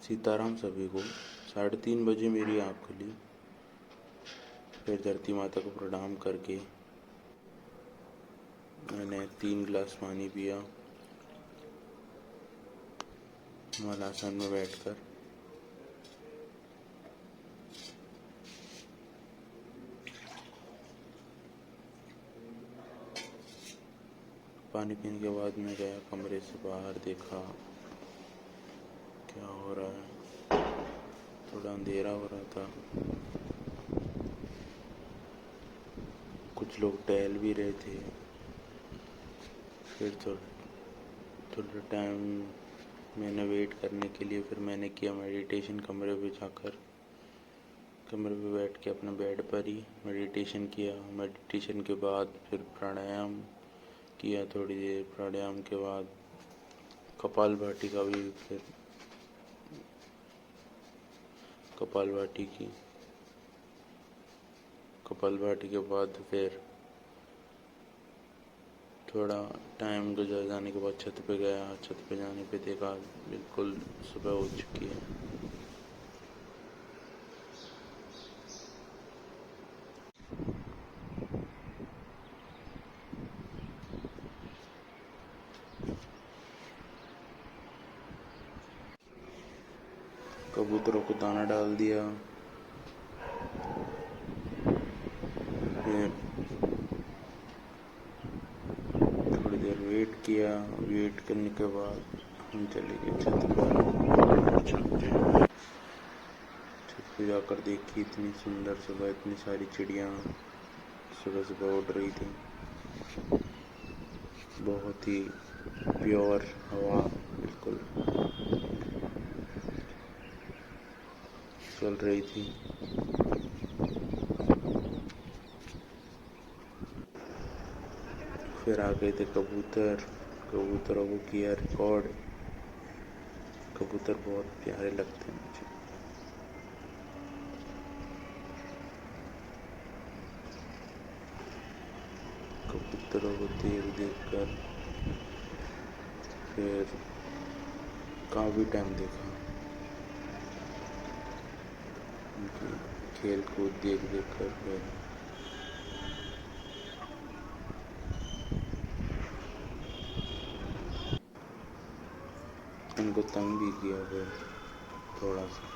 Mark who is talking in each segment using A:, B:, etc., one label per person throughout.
A: सीताराम सभी को। 3:30 बजे मेरी आँख खुली। फिर धरती माता को प्रणाम करके मैंने 3 गिलास पानी पिया मलासन में बैठकर। पानी पीने के बाद मैं गया कमरे से बाहर, देखा क्या हो रहा है। थोड़ा अंधेरा हो रहा था, कुछ लोग टहल भी रहे थे। फिर थोड़ा टाइम मैंने वेट करने के लिए फिर मैंने किया मेडिटेशन। कमरे पे बैठ के अपने बेड पर ही मेडिटेशन किया। मेडिटेशन के बाद फिर प्राणायाम किया थोड़ी देर। प्राणायाम के बाद कपालभाति का भी फिर कपालभाति की। कपालभाति के बाद फिर थोड़ा टाइम गुजर जाने के बाद छत पे गया। छत पे जाने पे देखा बिल्कुल सुबह हो चुकी है। कबूतरों को दाना डाल दिया। फिर थोड़ी देर वेट किया। वेट करने के बाद हम चले गए छत पर। छत पे जाकर देखी, इतनी सुंदर सुबह, इतनी सारी चिड़िया सुबह सुबह उड़ रही थी। बहुत ही प्योर हवा बिल्कुल चल रही थी। फिर आ गए थे कबूतरों को किया रिकॉर्ड। कबूतर बहुत प्यारे लगते हैं मुझे। कबूतरों को देख कर फिर काफ़ी टाइम देखा। उनकी खेल कूद देख कर फिर उनको तंग भी किया। फिर थोड़ा सा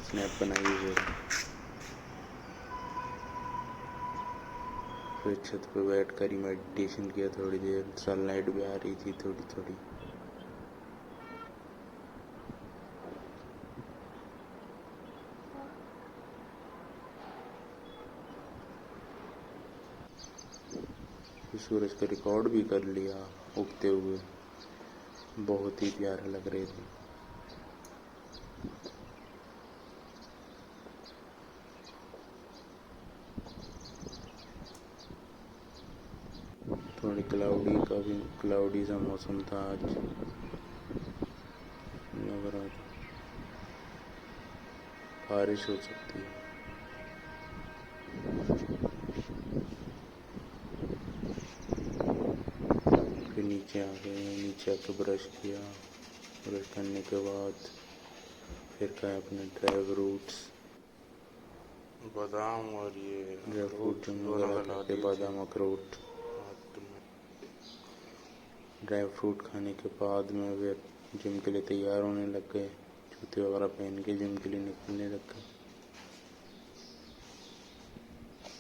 A: स्नैप बनाई। फिर छत पे बैठ कर ही मेडिटेशन किया थोड़ी देर। सनलाइट भी आ रही थी थोड़ी थोड़ी। फिर सूरज का रिकॉर्ड भी कर लिया उगते हुए। बहुत ही प्यारा लग रहे थे। थोड़ी क्लाउडी सा मौसम था आज, लग रहा था बारिश हो सकती है। फिर नीचे आ गए। नीचे आके ब्रश किया। ब्रश करने के बाद फिर खाए अपने ड्राई फ्रूट्स,
B: बादाम और ये
A: ड्राई फ्रूट जो
B: दोनों
A: वगैरह
B: मिला
A: खाते,
B: दिए थे।
A: बादाम अखरोट। ड्राई फ्रूट खाने के बाद में फिर जिम के लिए तैयार होने लग गए। जूते वगैरह पहन के जिम के लिए निकलने लग गए।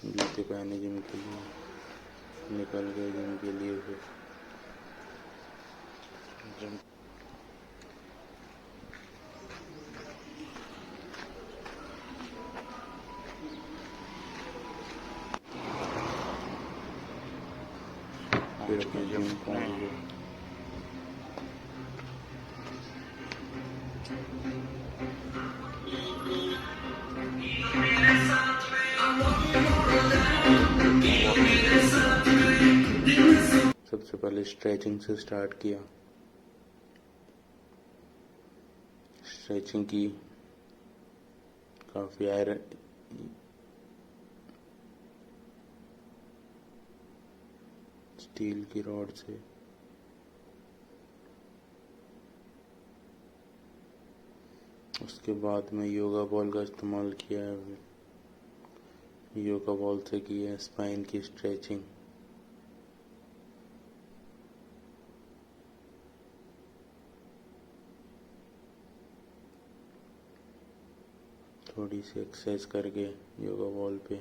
A: जूते पहने जिम के लिए निकल गए जिम के लिए। फिर जिम फिर अपने जिम पहुंच गए। सबसे पहले स्ट्रेचिंग से स्टार्ट किया। स्ट्रेचिंग की काफ़ी आयरन स्टील की रॉड से। उसके बाद में योगा बॉल का इस्तेमाल किया है। योगा बॉल से की है स्पाइन की स्ट्रेचिंग। थोड़ी सी एक्सरसाइज करके योगा बॉल पे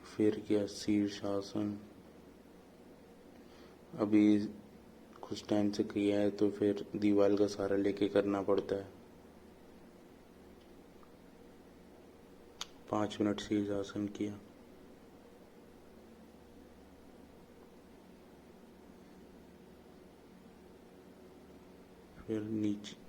A: फिर किया शीर्षासन। अभी कुछ टाइम से किया है तो फिर दीवार का सहारा लेके करना पड़ता है। 5 मिनट शीर्षासन किया। फिर नीचे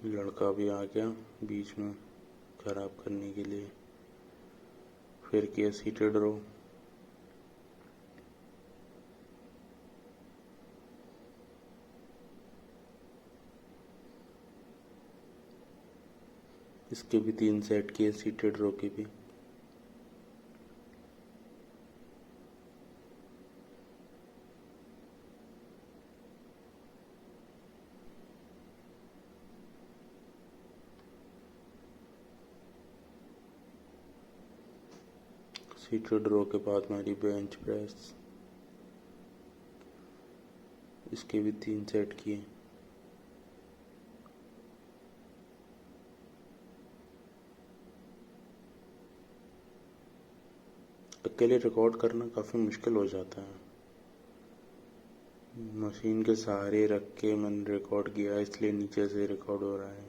A: लड़का भी आ गया बीच में खराब करने के लिए। फिर किया सीटेड रो। इसके भी 3 सेट किए सीटेड रो के भी। सीटेड रो के बाद हमारी बेंच प्रेस। इसके भी 3 सेट किए। अकेले रिकॉर्ड करना काफ़ी मुश्किल हो जाता है। मशीन के सहारे रख के मैंने रिकॉर्ड किया, इसलिए नीचे से रिकॉर्ड हो रहा है।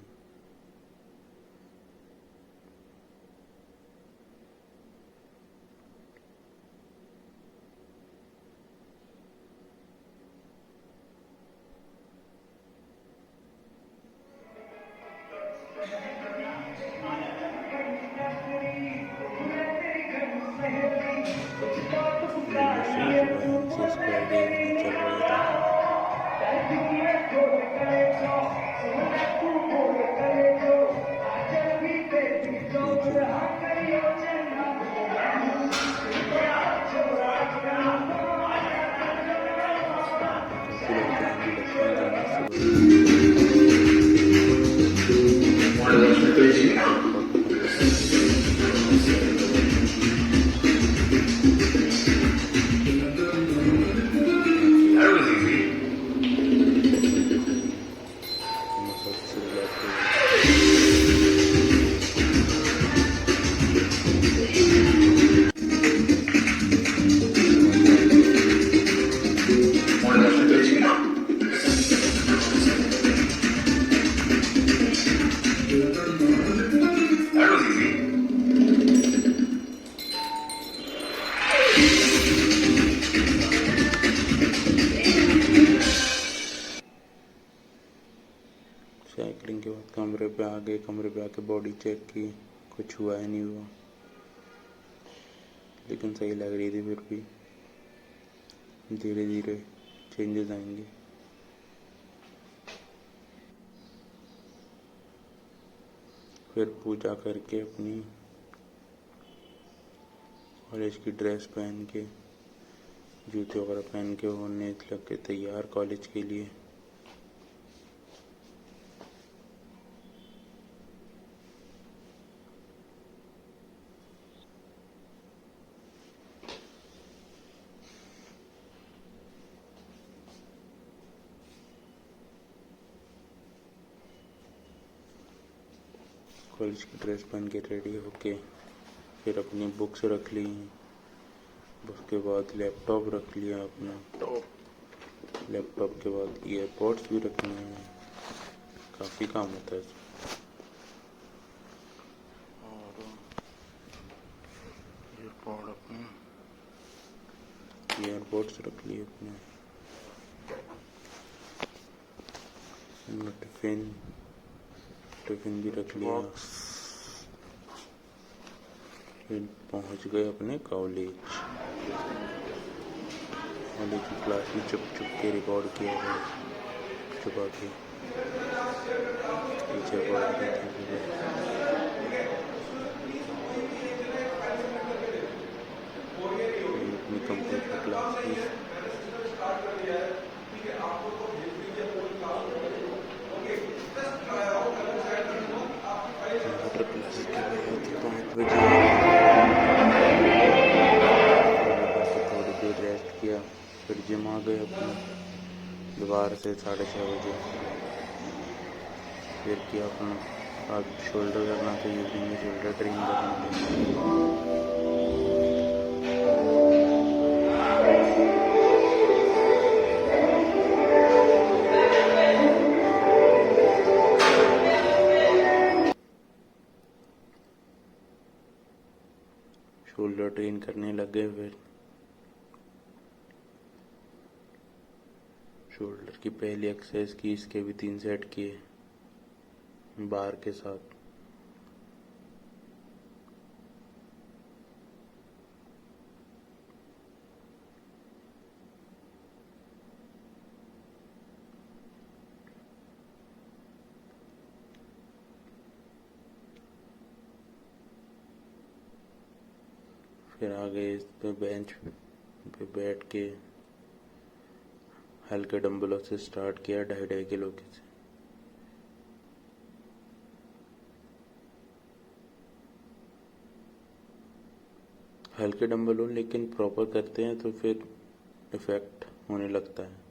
A: स्क्वायर के गाने चल रहे थे। साइकिलिंग के बाद कमरे पे आ गए। कमरे पे आके बॉडी चेक की, कुछ हुआ ही नहीं हुआ, लेकिन सही लग रही थी। फिर भी धीरे धीरे चेंजेस आएंगे। फिर पूजा करके अपनी कॉलेज की ड्रेस पहन के, जूते वगैरह पहन के होने लग के तैयार कॉलेज के लिए। कॉलेज की ड्रेस पहन के रेडी होके फिर अपनी बुक्स रख ली, उसके बाद लैपटॉप रख लिया अपना, लैपटॉप के बाद ईयरपॉड्स भी रखने हैं, काफ़ी काम होता है इसमें। और ईयरपॉड्स रख लिए अपने, टिफिन भी रख लिया। फिर पहुंच गए अपने कॉलेज की क्लास में चुप के रिकॉर्ड किया है, छुपा के पीछे पड़ रहे थे। अपनी कंप्यूटर क्लास की क्लासेस के बाद 5 बजे थोड़ी देर रेस्ट किया, फिर जिम आ गए अपने दोबारा से 6:30 बजे। फिर किया अपना, अब शोल्डर करना था, इवनिंग में शोल्डर ट्रेन करना था। शोल्डर ट्रेन करने लग गए। फिर शोल्डर की पहली एक्सरसाइज की, इसके भी 3 सेट किए बार के साथ। फिर आ गए इस पे बेंच पे बैठ के हल्के डंबलों से स्टार्ट किया, 2.5 किलो के से। हल्के डंबल हो लेकिन प्रॉपर करते हैं तो फिर इफेक्ट होने लगता है।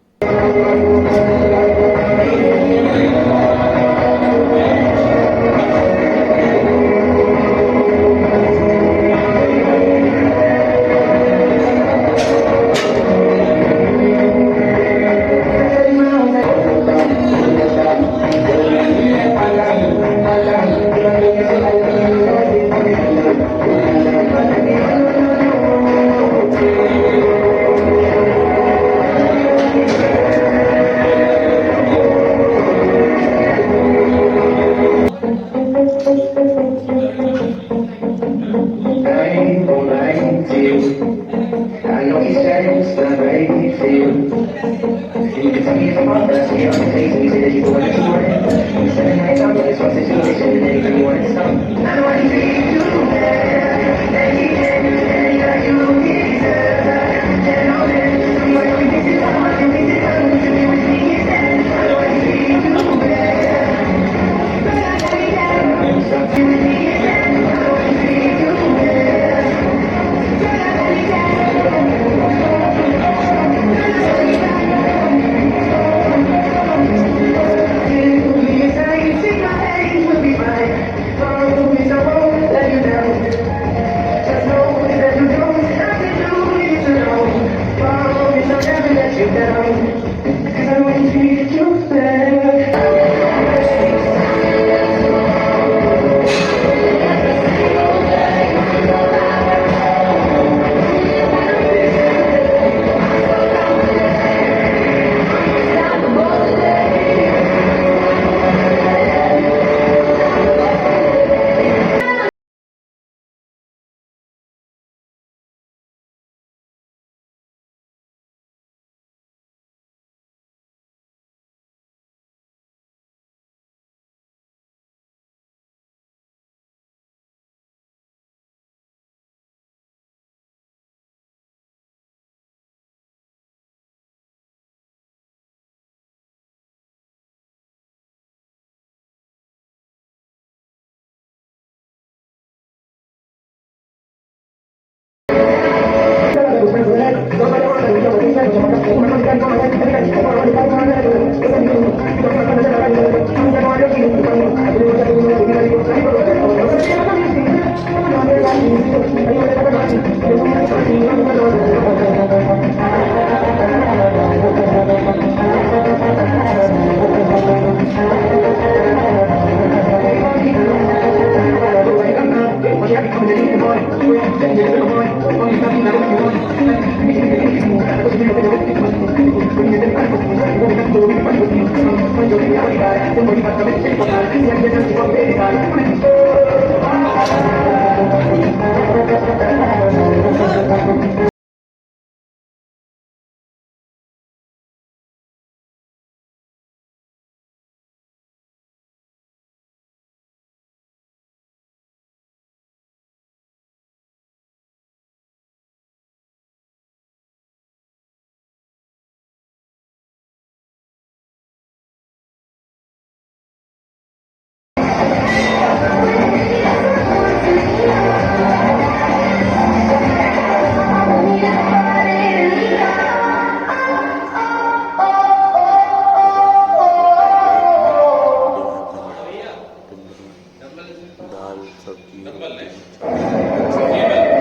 A: दाल सब्जी रोटी एकदम मस्त मज़ेदार लगता है।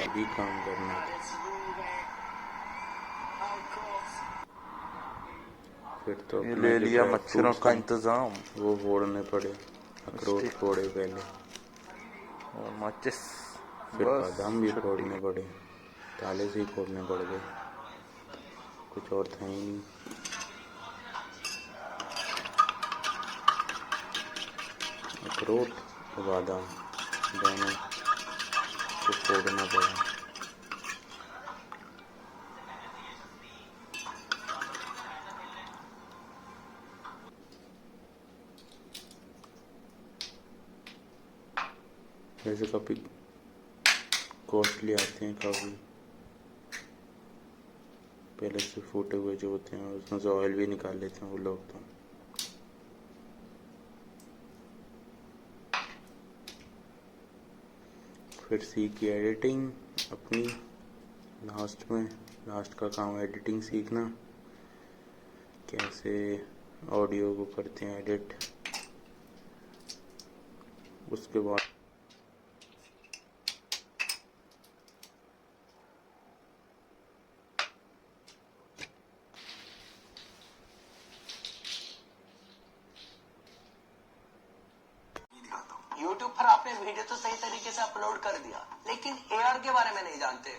A: भी काम करना फिर तो
B: ये
A: अपने
B: ले
A: जो
B: लिया
A: ड्राई
B: मच्छरों
A: फ्रूट्स
B: का
A: हैं
B: इंतजाम
A: वो फोड़ने पड़े। अखरोट फोड़े पहले,
B: और माचिस,
A: फिर
B: बस
A: बादाम भी
B: छुट्टी।
A: फोड़ने पड़े, ताले से ही फोड़ने पड़ गए, कुछ और था ही नहीं। अखरोट और बादाम दोनों को फोड़ना पड़ा। वैसे काफ़ी कॉस्टली आते हैं, काफ़ी पहले से फूटे हुए जो होते हैं उसमें से ऑयल भी निकाल लेते हैं वो लोग तो। फिर सीखी एडिटिंग अपनी, लास्ट का काम एडिटिंग सीखना, कैसे ऑडियो को करते हैं एडिट। उसके बाद
C: YouTube पर आपने वीडियो तो सही तरीके से अपलोड कर दिया, लेकिन AR के बारे में नहीं जानते।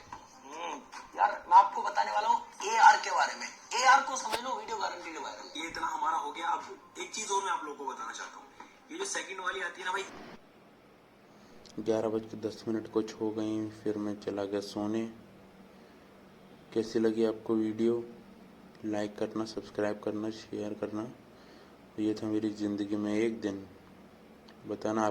C: यार मैं आपको बताने वाला हूँ AR के बारे में। AR को समझ लो, वीडियो गारंटी वायरल। ये इतना हमारा हो गया। अब एक चीज और मैं आप लोगों को बताना चाहता हूँ, ये जो सेकंड वाली आती है ना भाई,
A: 11:10 कुछ हो गई। फिर मैं चला गया सोने। कैसी लगी आपको वीडियो? लाइक करना, सब्सक्राइब करना, शेयर करना। ये था मेरी ज़िंदगी में एक दिन। बताना आप